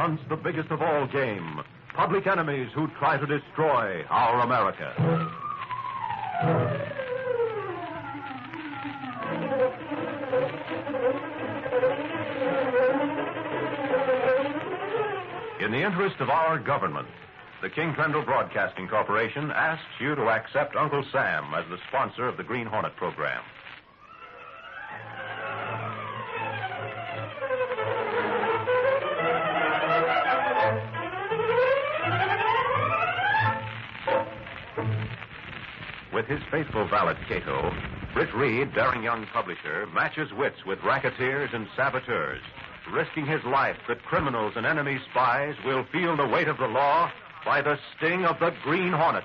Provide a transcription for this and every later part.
confronts the biggest of all game, public enemies who try to destroy our America. In the interest of our government, the King Trendle Broadcasting Corporation asks you to accept Uncle Sam as the sponsor of the Green Hornet program. With his faithful valet, Kato, Britt Reid, daring young publisher, matches wits with racketeers and saboteurs, risking his life that criminals and enemy spies will feel the weight of the law by the sting of the Green Hornet.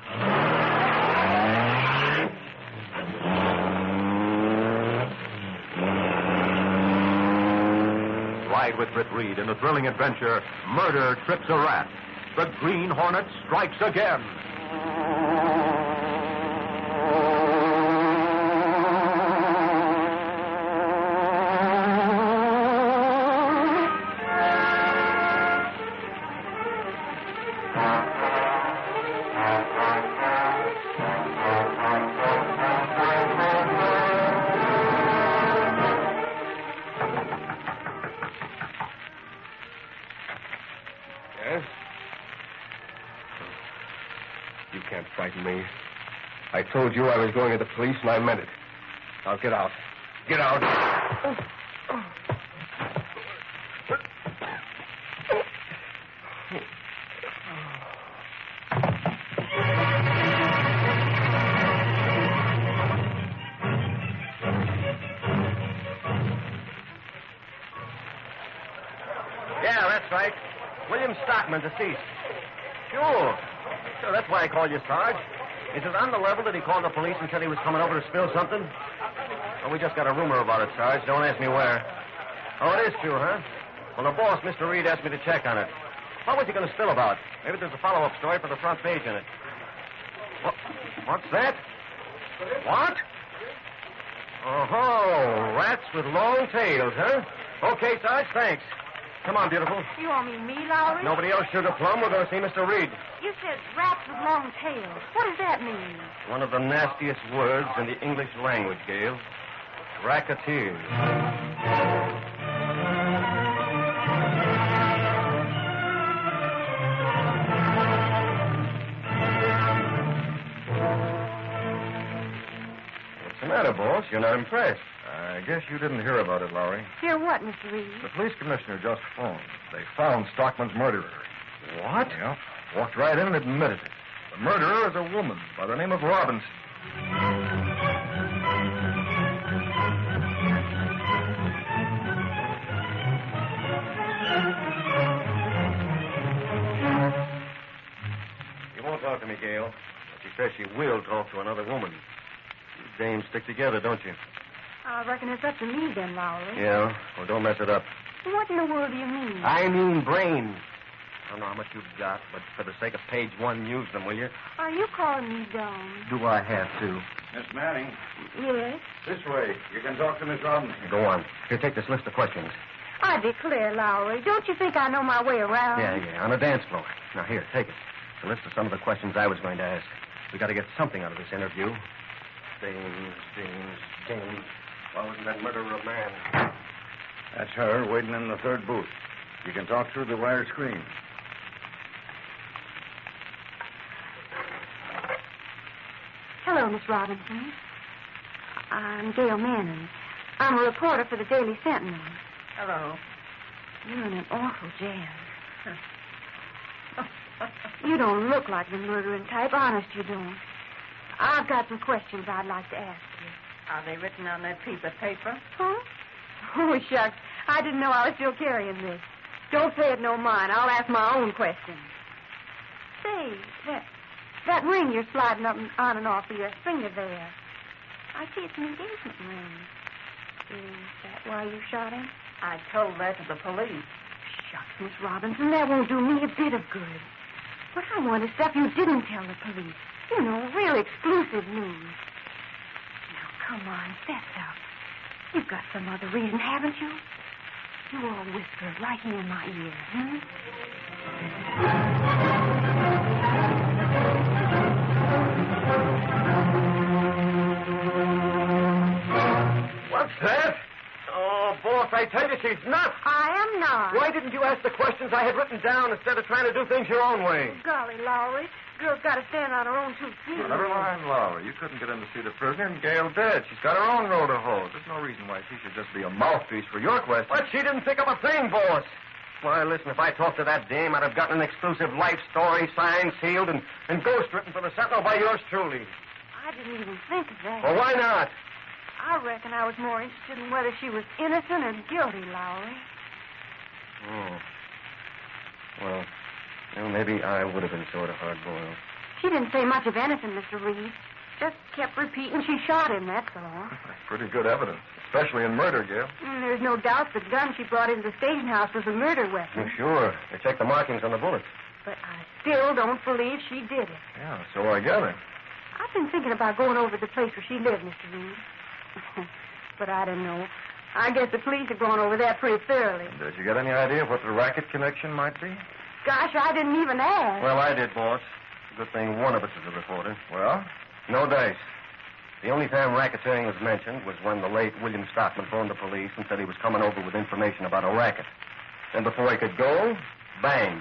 Ride with Britt Reid in the thrilling adventure, Murder Trips a Rat. The Green Hornet strikes again. You can't frighten me. I told you I was going to the police, and I meant it. Now get out. Get out. Yeah, that's right. William Stockman, deceased. Sure, that's why I called you, Sarge. Is it on the level that he called the police and said he was coming over to spill something? Well, we just got a rumor about it, Sarge. Don't ask me where. Oh, it is true, huh? Well, the boss, Mr. Reid, asked me to check on it. What was he going to spill about? Maybe there's a follow-up story for the front page in it. What's that? What? Oh, rats with long tails, huh? Okay, Sarge, thanks. Come on, beautiful. You all mean me, Lowry? Nobody else, Sugar Plum. We're going to see Mr. Reid. You said rats with long tails. What does that mean? One of the nastiest words in the English language, Gail. Racketeers. What's the matter, boss? You're not impressed. I guess you didn't hear about it, Lowry. Hear what, Mr. Reid? The police commissioner just phoned. They found Stockman's murderer. What? Yeah. Walked right in and admitted it. The murderer is a woman by the name of Robinson. You won't talk to me, Gail. But she says she will talk to another woman. You dames stick together, don't you? I reckon it's up to me then, Lowry. Yeah? Well, don't mess it up. What in the world do you mean? I mean brains. I don't know how much you've got, but for the sake of page one, use them, will you? Are you calling me dumb? Do I have to? Miss Manning. Yes? This way. You can talk to Miss Robinson. Go on. Here, take this list of questions. I declare, Lowry, don't you think I know my way around? Yeah, on the dance floor. Now, here, take it. It's a list of some of the questions I was going to ask. We got to get something out of this interview. James. Why wasn't that murderer a man? That's her waiting in the third booth. You can talk through the wire screen. Hello, Miss Robinson. I'm Gail Manning. I'm a reporter for the Daily Sentinel. Hello. You're in an awful jam. You don't look like the murdering type. Honest, you don't. I've got some questions I'd like to ask you. Are they written on that piece of paper? Huh? Oh, shucks. I didn't know I was still carrying this. Don't pay it no mind. I'll ask my own questions. Say, that ring you're sliding up and on and off of your finger there. I see it's an engagement ring. Is that why you shot him? I told that to the police. Shucks, Miss Robinson, that won't do me a bit of good. But I want stuff you didn't tell the police. You know, real exclusive news. Now, come on, fess up. You've got some other reason, haven't you? you all whisper right here in my ear, hmm? What's that? Oh, boss, I tell you, she's nuts. I am not. Why didn't you ask the questions I had written down instead of trying to do things your own way? Golly, Lowry. Girl's got to stand on her own 2 feet. Well, never mind, Laura. You couldn't get in to see the prisoner, and Gail did. She's got her own road to hoe. There's no reason why she should just be a mouthpiece for your questions. But she didn't think of a thing, boss. Why, listen, if I talked to that dame, I'd have gotten an exclusive life story signed, sealed, and ghost-written for the Sentinel by yours truly. I didn't even think of that. Well, why not? I reckon I was more interested in whether she was innocent or guilty, Lowry. Oh. Well, maybe I would have been sort of hard-boiled. She didn't say much of anything, Mr. Reed. Just kept repeating she shot him, that's all. That's pretty good evidence, especially in murder, Gail. There's no doubt the gun she brought into the station house was a murder weapon. Sure. They checked the markings on the bullets. But I still don't believe she did it. Yeah, so I gather. I've been thinking about going over to the place where she lived, Mr. Reed. But I don't know. I guess the police have gone over there pretty thoroughly. Did you get any idea of what the racket connection might be? Gosh, I didn't even ask. Well, I did, boss. Good thing one of us is a reporter. Well? No dice. The only time racketeering was mentioned was when the late William Stockman phoned the police and said he was coming over with information about a racket. And before he could go, bang.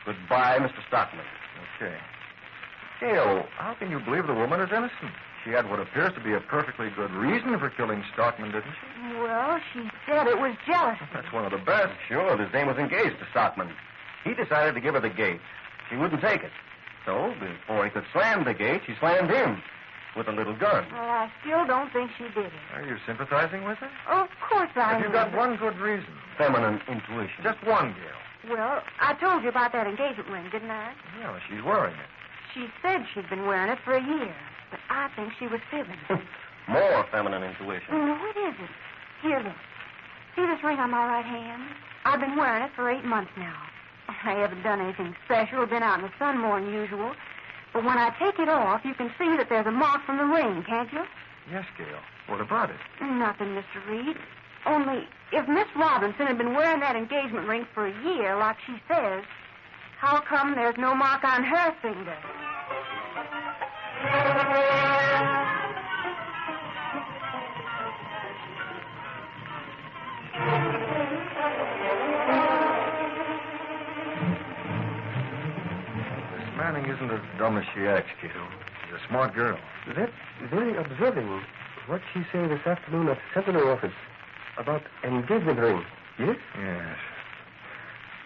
Goodbye, Mr. Stockman. Okay. Gail, how can you believe the woman is innocent? She had what appears to be a perfectly good reason for killing Stockman, didn't she? Well, she said it was jealousy. That's one of the best. Sure, this dame was engaged to Stockman. He decided to give her the gate. She wouldn't take it. So, before he could slam the gate, she slammed him with a little gun. Well, I still don't think she did it. Are you sympathizing with her? Oh, of course I am. Have you got one good reason? Feminine intuition. Just one, Gail. Well, I told you about that engagement ring, didn't I? Yeah, well, she's wearing it. She said she'd been wearing it for a year, but I think she was fibbing. More feminine intuition. What is it? Here, look. See this ring on my right hand? I've been wearing it for 8 months now. I haven't done anything special, been out in the sun more than usual. But when I take it off, you can see that there's a mark from the ring, can't you? Yes, Gail. What about it? Nothing, Mr. Reed. Only, if Miss Robinson had been wearing that engagement ring for a year, like she says, how come there's no mark on her finger? Manning isn't as dumb as she acts, Kato. She's a smart girl. That's very observing. What she say this afternoon at Sentinel office about engagement ring. Yes? Yes.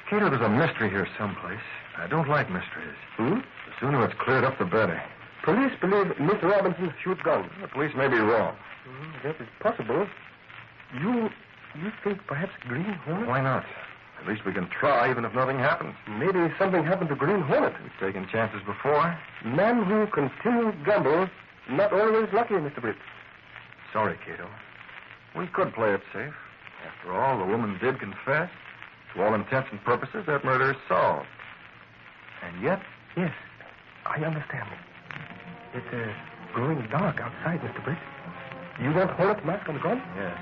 Kato, there's a mystery here someplace. I don't like mysteries. Hmm? The sooner it's cleared up, the better. Police believe Miss Robinson shoot gun. The police may be wrong. That is possible. You think perhaps Green Hornet? Why not? At least we can try, even if nothing happens. Maybe something happened to Green Hornet. We've taken chances before. Man who continues gamble, not always lucky, Mr. Britt. Sorry, Kato. We could play it safe. After all, the woman did confess. To all intents and purposes, that murder is solved. And yet... Yes, I understand. It's growing dark outside, Mr. Britt. You want Hornet mask on the gun? Yes.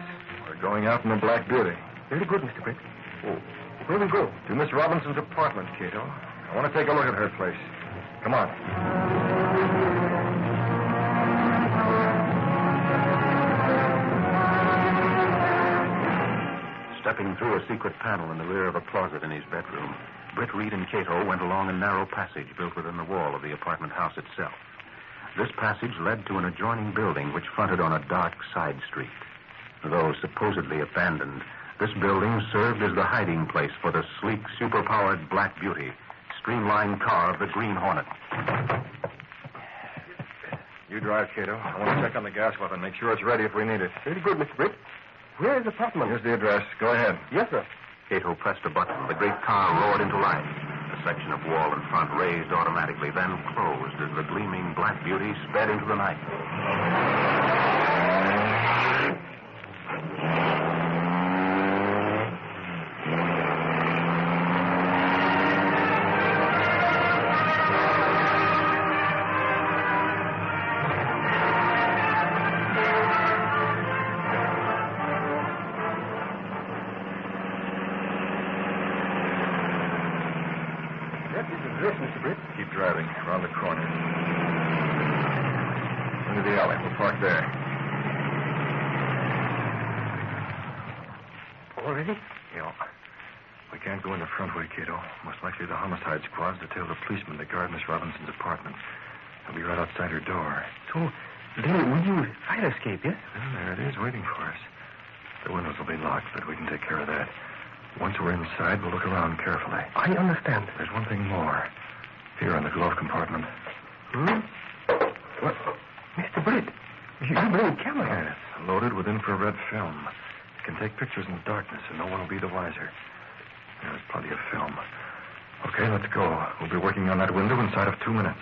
We're going out in the Black Beauty. Very good, Mr. Britt. Oh. Where we go? To Miss Robinson's apartment, Kato. I want to take a look at her place. Come on. Stepping through a secret panel in the rear of a closet in his bedroom, Britt Reid and Kato went along a narrow passage built within the wall of the apartment house itself. This passage led to an adjoining building which fronted on a dark side street. Though supposedly abandoned, this building served as the hiding place for the sleek, superpowered Black Beauty, streamlined car of the Green Hornet. You drive, Kato. I want to check on the gas weapon, make sure it's ready if we need it. Very good, Mr. Britt. Where is the apartment? Here's the address. Go ahead. Yes, sir. Cato pressed a button. The great car roared into life. The section of wall in front raised automatically, then closed as the gleaming Black Beauty sped into the night. alley. We'll park there. Already? Yeah. We can't go in the front way, Kato. Most likely the homicide squad's detail the policeman to guard Miss Robinson's apartment. They'll be right outside her door. So, then will you fire escape, yes? Well, there it is, waiting for us. The windows will be locked, but we can take care of that. Once we're inside, we'll look around carefully. I understand. There's one thing more. Here in the glove compartment. What? Mr. Britt, you bring a camera. Yes, loaded with infrared film. It can take pictures in the darkness, and no one will be the wiser. There's plenty of film. Okay, let's go. We'll be working on that window inside of 2 minutes.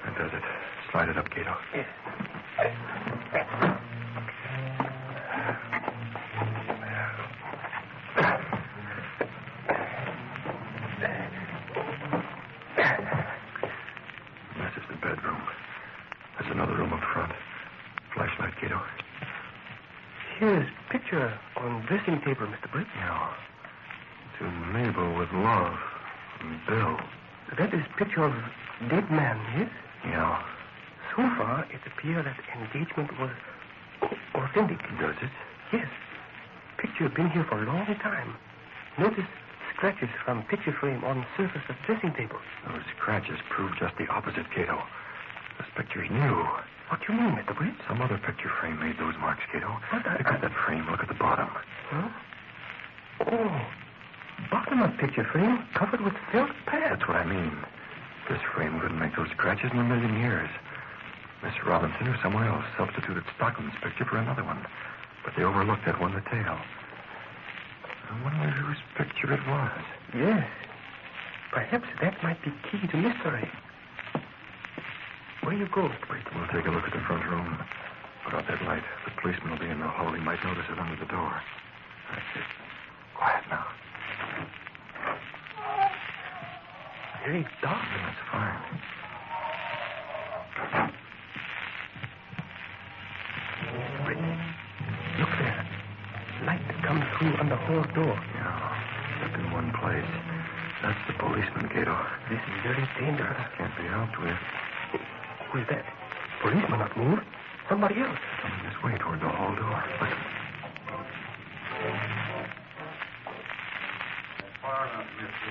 That does it. Slide it up, Kato. Yes. This is the bedroom. There's another room up front. Flashlight, Kato. Here's picture on dressing table, Mr. Britt. Yeah. To Mabel with love. And Bill. That is picture of dead man, yes? Yeah. So far, it appears that engagement was authentic. Does it? Yes. Picture been here for a long time. Notice scratches from picture frame on surface of dressing table. Those scratches prove just the opposite, Kato. This picture's new. What do you mean, Mr. Britt? Some other picture frame made those marks, Kato. What? Pick up that frame. Look at the bottom. Huh? Oh. Bottom of picture frame covered with felt pad. That's what I mean. This frame couldn't make those scratches in a million years. Miss Robinson or someone else substituted Stockman's picture for another one. But they overlooked that one detail. I wonder whose picture it was. Yes. Perhaps that might be key to mystery. Where you go, Mr. Britt? We'll take a look at the front room. Put out that light. The policeman will be in the hall. He might notice it under the door. That's it. Quiet now. Very dark. That's fine. Britt, look there. Light comes through on the hall door. Yeah, except in one place. That's the policeman, Kato. This is very dangerous. Can't be helped with. Who is that? Policeman not move. Somebody else. Coming this way toward the hall door. Listen. Far enough, mister.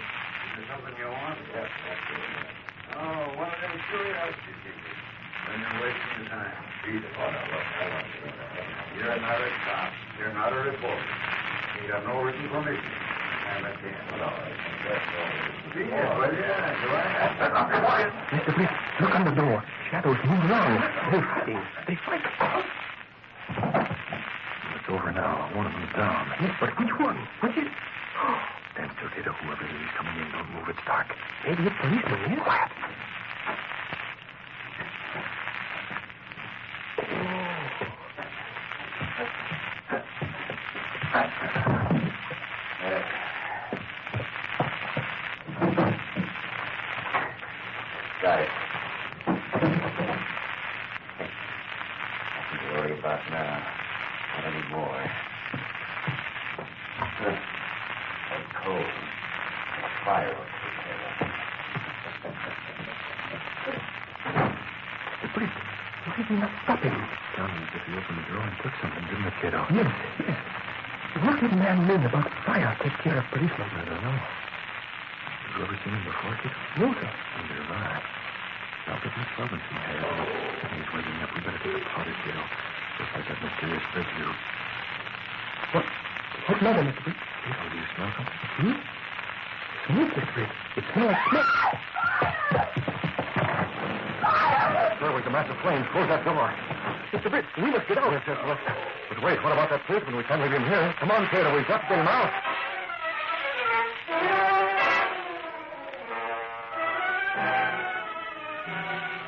Is there something you want? Yes, absolutely. Oh, one of them curiosity seekers. Then you're wasting your time. Beat it. Oh, no, look, I want you. You're not a cop. You're not a reporter. You got no written permission. And that's the end. No, that's all. Be it, will you? Do I? Mr. Britt, look on the door. Shadows move around. They're fighting. They fight. It's over now. One of them's down. Yes, but which one? Which is... Stand still, Kato. Whoever it is coming in, don't move. It's dark. Maybe it's policeman, yes? Quiet. Got it. Nothing to worry about now. Not anymore. I'm cold. Fire will take care of it. Britt, why did you not stop him? Sounded as if he opened the door and took something, didn't it, Kato? Yes, yes. What did man mean about fire take care of policeman? I don't know. Have you ever seen him before, Kato? No, sir. Neither have I. Now that Miss Robinson has, he's waking up. We better take a powder, Kato. Just like that mysterious bridge you. What matter, Mr. Britt? Kato, do you smell something? Smoke, Mr. Britt. It smells like smoke. Sir, with the massive flames, close that door. Mr. Britt, we must get out. Yes, look. But wait, what about that policeman? We can't leave him here. Come on, Kato, we've got to get him out.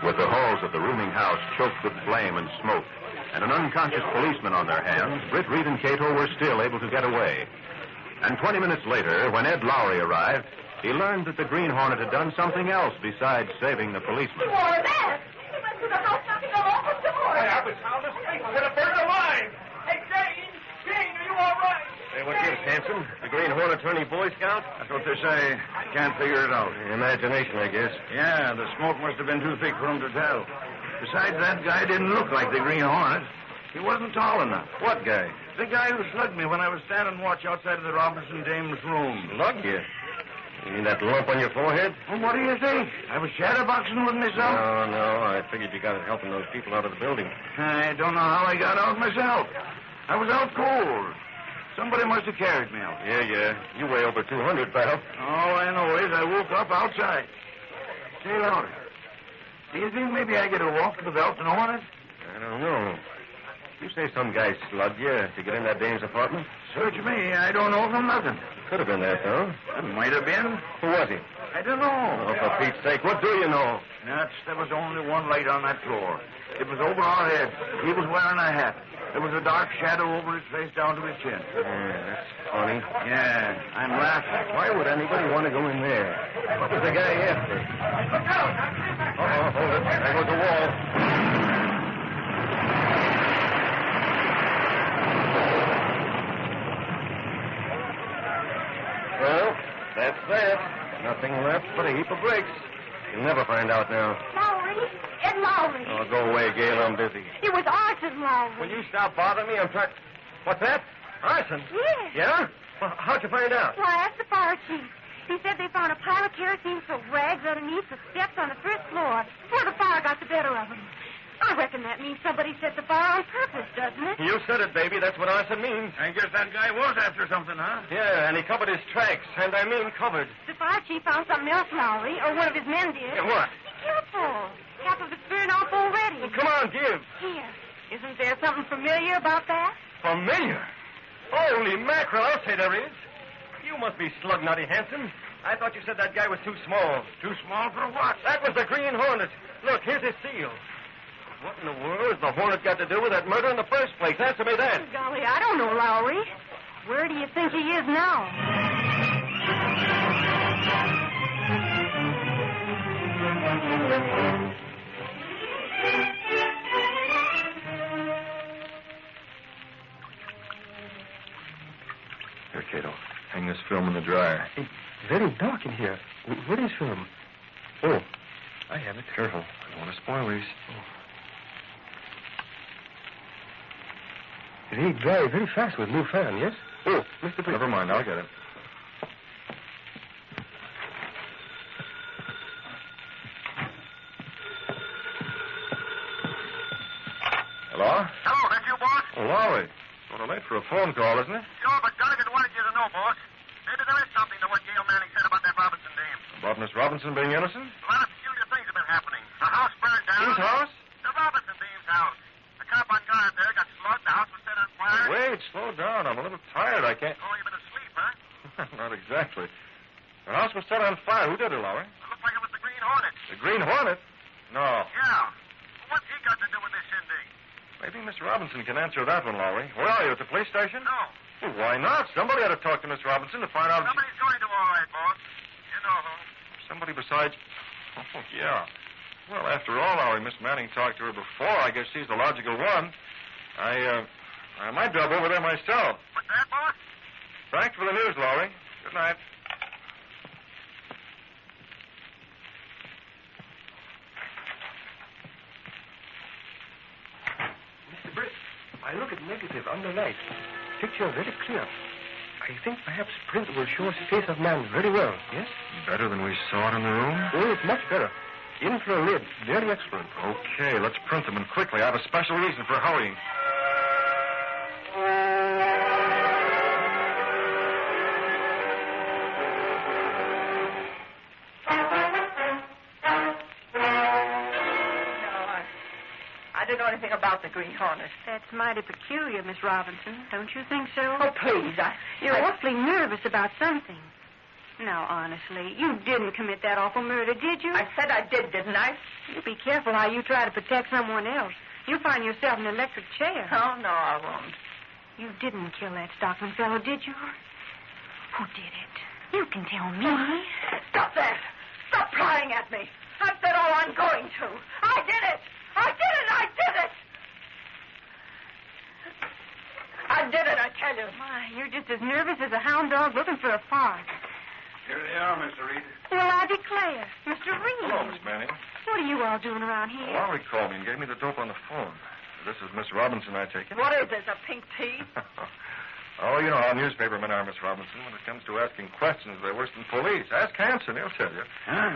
With the halls of the rooming house choked with flame and smoke, and an unconscious policeman on their hands, Britt Reid and Kato were still able to get away. And 20 minutes later, when Ed Lowry arrived, he learned that the Green Hornet had done something else besides saving the policeman. More of that. He was to the house knocking on all the doors. I was sound asleep. I would have burned alive. Hey, Jane! Jane, are you all right? Hey, what's this, Hanson? The Green Hornet turning Boy Scout? That's what they say. I can't figure it out. Imagination, I guess. Yeah, the smoke must have been too thick for him to tell. Besides, that guy didn't look like the Green Hornet. He wasn't tall enough. What guy? The guy who slugged me when I was standing watch outside of the Robinson dame's room. Slugged you? You mean that lump on your forehead? Well, what do you think? I was shadowboxing with myself. No. I figured you got it helping those people out of the building. I don't know how I got out myself. I was out cold. Somebody must have carried me out. Yeah. You weigh over 200, pal. All I know is I woke up outside. Say, louder. Do you think maybe I get a walk to the belt and Hornet? I don't know. You say some guy slugged you to get in that dame's apartment? Search me. I don't know from nothing. Could have been that, though. It might have been. Who was he? I don't know. Oh, for Pete's sake, what do you know? There was only one light on that floor. It was over our heads. He was wearing a hat. There was a dark shadow over his face down to his chin. That's funny. Yeah, I'm laughing. Why would anybody want to go in there? What was the guy after? Hold it. There goes the wall. Well, that's that. Nothing left but a heap of bricks. You'll never find out now. Lowry. Ed Lowry. Oh, go away, Gail. I'm busy. It was arson, Lowry. Will you stop bothering me? I'm trying... What's that? Arson? Yes. Yeah? Well, how'd you find out? Well, I asked the fire chief. He said they found a pile of kerosene-soaked rags underneath the steps on the first floor before the fire got the better of them. I reckon that means somebody set the fire on purpose, doesn't it? You said it, baby. That's what arson means. I guess that guy was after something, huh? Yeah, and he covered his tracks. And I mean covered. The fire chief found something else, Lowry, or one of his men did. Yeah, what? Be careful. Half of it's burned off already. Well, come on, give. Here. Isn't there something familiar about that? Familiar? Holy mackerel, I'll say there is. You must be slug-nutty, Hanson. I thought you said that guy was too small. Too small for what? That was the Green Hornet. Look, here's his seal. What in the world has the Hornet got to do with that murder in the first place? Answer me that. Golly, I don't know, Lowry. Where do you think he is now? Here, Kato. Hang this film in the dryer. It's very dark in here. Where is film? Oh, I have it. Careful. I don't want to spoil these. They dry very fast with new fan, yes? Oh, Mr. Britt. Never mind. I'll get it. Hello? Hello, that's you, boss? Oh, Lowry. Sort of late for a phone call, isn't it? Sure, but Donegan wanted you to know, boss. Maybe there is something to what Gail Manning said about that Robinson dame. About Miss Robinson being innocent? A lot of peculiar things have been happening. The house burned down. Whose house? The Robinson dame's house. The cop on guard there got slugged. The house was set on fire. Wait, slow down. I'm a little tired. I can't... Oh, you've been asleep, huh? Not exactly. The house was set on fire. Who did it, Lowry? It looked like it was the Green Hornet. The Green Hornet? No. Yeah. Well, what's he got to do with this shindig? Maybe Miss Robinson can answer that one, Lowry. Where are you, at the police station? No. Well, why not? Somebody ought to talk to Miss Robinson to find out... Somebody's going to, all right, boss. You know who. Somebody besides... Oh, yeah. Well, after all, Lowry, Miss Manning talked to her before. I guess she's the logical one. I might drop over there myself. What's that, boss? Thanks for the news, Lowry. Good night. Mr. Britt, I look at negative under light. Picture very clear. I think perhaps print will show us face of man very well, yes? Better than we saw it in the room? Oh, it's much better. Infrared, very excellent. Okay, let's print them and quickly. I have a special reason for hurrying. I don't know anything about the Green Hornet. That's mighty peculiar, Miss Robinson. Don't you think so? Oh, please, You're awfully nervous about something. Now, honestly, you didn't commit that awful murder, did you? I said I did, didn't I? You be careful how you try to protect someone else. You'll find yourself in an electric chair. Oh, no, I won't. You didn't kill that Stockman fellow, did you? Who did it? You can tell me. Stop that. Stop prying at me. I've said all I'm going to. I did it. I tell you. My, you're just as nervous as a hound dog looking for a fart. Here they are, Mr. Reid. Well, I declare. Mr. Reid. Hello, Miss Manning. What are you all doing around here? Lowry called me and gave me the dope on the phone. This is Miss Robinson, I take it. What is this, a pink tea? Oh, you know how newspapermen are, Miss Robinson. When it comes to asking questions, they're worse than police. Ask Hanson, he'll tell you. Huh?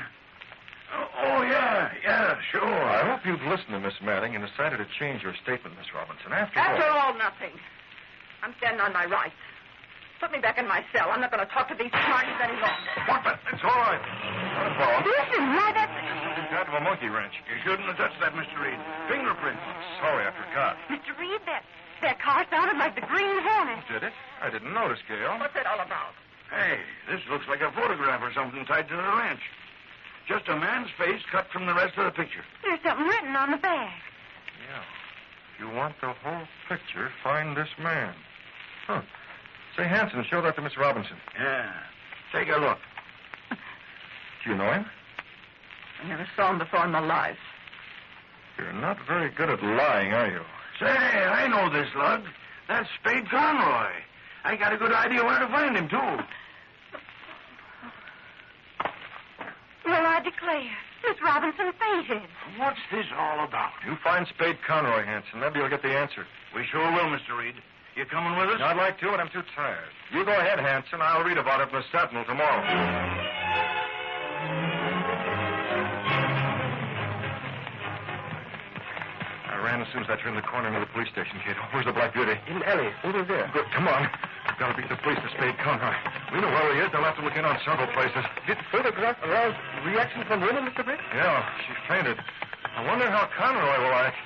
Oh, yeah, sure. I hope you've listened to Miss Manning and decided to change your statement, Miss Robinson. After all, nothing. I'm standing on my rights. Put me back in my cell. I'm not going to talk to these smarties any longer. What the? It's all right. Not a problem. Listen, why, that's... It's out of a monkey wrench. You shouldn't have touched that, Mr. Reid. Fingerprints. Sorry, I forgot. Mr. Reid, that car sounded like the Green Hornet. Did it? I didn't notice, Gail. What's it all about? Hey, this looks like a photograph or something tied to the wrench. Just a man's face cut from the rest of the picture. There's something written on the bag. Yeah. If you want the whole picture, find this man. Huh. Say, Hanson, show that to Miss Robinson. Yeah. Take a look. Do you know him? I never saw him before in my life. You're not very good at lying, are you? Say, I know this lug. That's Spade Conroy. I got a good idea where to find him, too. Well, I declare, Miss Robinson fainted. What's this all about? You find Spade Conroy, Hanson. Maybe you'll get the answer. We sure will, Mr. Reid. You coming with us? I'd like to, but I'm too tired. You go ahead, Hanson. I'll read about it in the Sentinel tomorrow. I ran as soon as I turned the corner into the police station, Kato. Where's the Black Beauty? In the alley, over there. Good. Come on. We've got to beat the police to Spade Conroy. We know where he is. They'll have to look in on several places. Did photograph arouse reaction from women, Mr. Britt? Yeah, she fainted. I wonder how Conroy will act.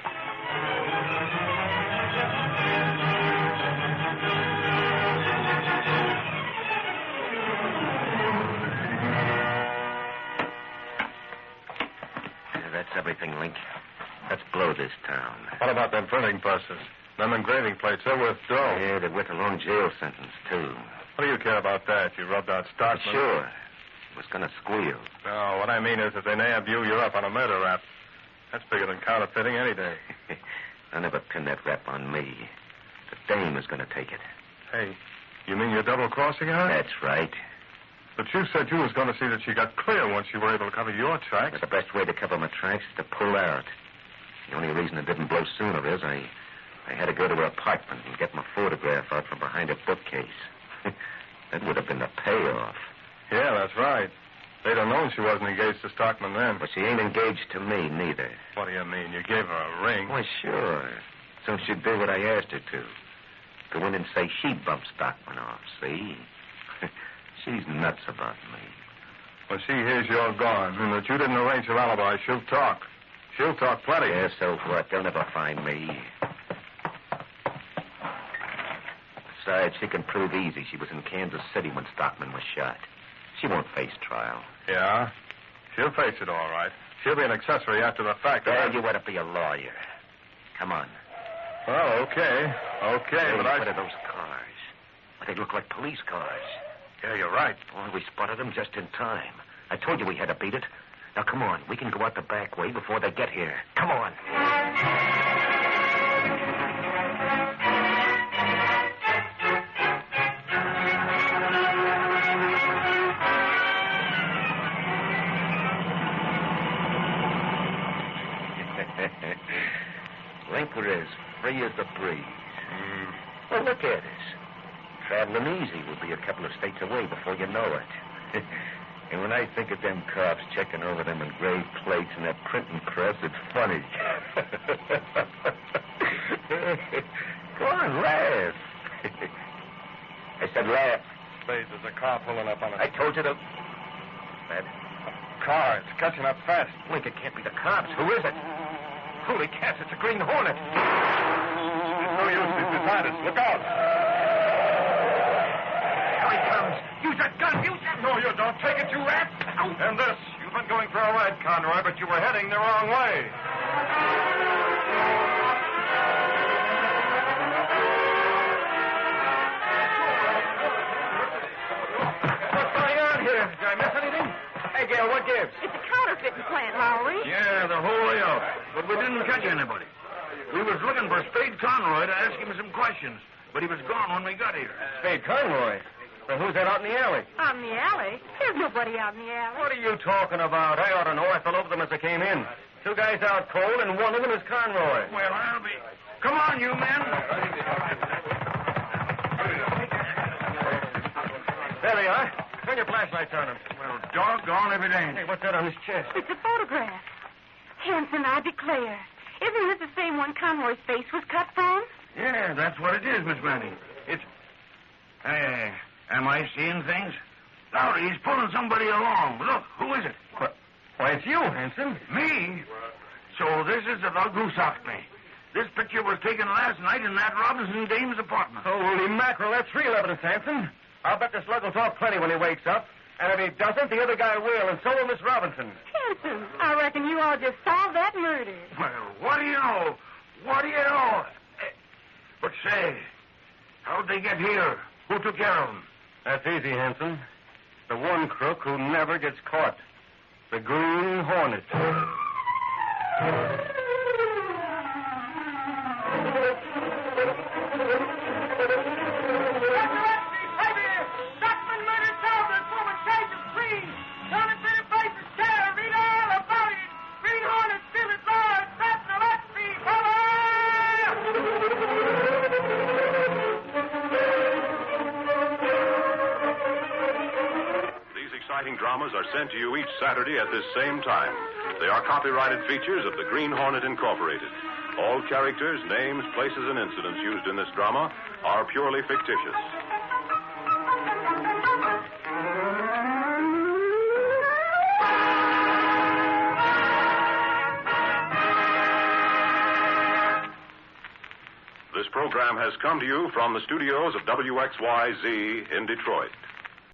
That's everything, Link. Let's blow this town. What about them printing presses? Them engraving plates, they're worth dough. Yeah, they're worth a long jail sentence, too. What do you care about that? You rubbed out Stockman. Sure. I was going to squeal. No, what I mean is if they nab you, you're up on a murder rap. That's bigger than counterfeiting any day. I'll never pin that rap on me. The dame is going to take it. Hey, you mean you're double-crossing her? That's right. But you said you was going to see that she got clear once you were able to cover your tracks. But the best way to cover my tracks is to pull out. The only reason it didn't blow sooner is I had to go to her apartment and get my photograph out from behind her bookcase. That would have been the payoff. Yeah, that's right. They'd have known she wasn't engaged to Stockman then. But she ain't engaged to me, neither. What do you mean? You gave her a ring? Why, sure. So she did what I asked her to. Go in and say she bumped Stockman off, see? She's nuts about me. When she hears you're gone and that you didn't arrange her alibi, she'll talk. She'll talk plenty. Yeah, so what? They'll never find me. Besides, she can prove easy she was in Kansas City when Stockman was shot. She won't face trial. Yeah? She'll face it all right. She'll be an accessory after the fact. Well, you ought to be a lawyer. Come on. Well, okay. Okay, but What are those cars? Well, they look like police cars. Yeah, you're right. Boy, we spotted them just in time. I told you we had to beat it. Now, come on. We can go out the back way before they get here. Come on. Link, we're as free as the breeze. Well, look at us. Traveling easy. We'll be a couple of states away before you know it. And when I think of them cops checking over them engraved plates and that printing press, it's funny. Go on, laugh. I said laugh. Say, there's a car pulling up on us. I told you to... That car. It's catching up fast. Link, it can't be the cops. Who is it? Holy cats, it's a Green Hornet. It's no use. He's beside us. Look out. Here he comes. Use that gun. Use that... No, you don't. Take it, you rat. And this. You've been going for a ride, Conroy, but you were heading the wrong way. What's going on here? Did I miss anything? Hey, Gail, what gives? It's a counterfeiting plant, Lowry. Yeah, the whole way out. But we didn't catch anybody. We was looking for Spade Conroy to ask him some questions. but he was gone when we got here. Spade Conroy. Well, who's that out in the alley? Out in the alley? There's nobody out in the alley. What are you talking about? I ought to know. I fell over them as I came in. 2 guys out cold, and one of them is Conroy. Well, I'll be... Come on, you men. There they are. Turn your flashlights on them. Well, doggone if it ain't. Hey, what's that on his chest? It's a photograph. Hanson, I declare. Isn't this the same one Conroy's face was cut from? Yeah, that's what it is, Miss Manning. It's... Hey, am I seeing things? Lowry, he's pulling somebody along. Look, who is it? Why, it's you, Hanson. Me? So this is the lug who socked me. This picture was taken last night in that Robinson dame's apartment. Holy mackerel, that's real evidence, Hanson. I'll bet the slug will talk plenty when he wakes up. And if he doesn't, the other guy will, and so will Miss Robinson. Hanson, I reckon you all just solved that murder. Well, what do you know? What do you know? But say, how'd they get here? Who took care of them? That's easy, Hanson. The one crook who never gets caught. The Green Hornet. Dramas are sent to you each Saturday at this same time. They are copyrighted features of the Green Hornet Incorporated. All characters, names, places, and incidents used in this drama are purely fictitious. This program has come to you from the studios of WXYZ in Detroit.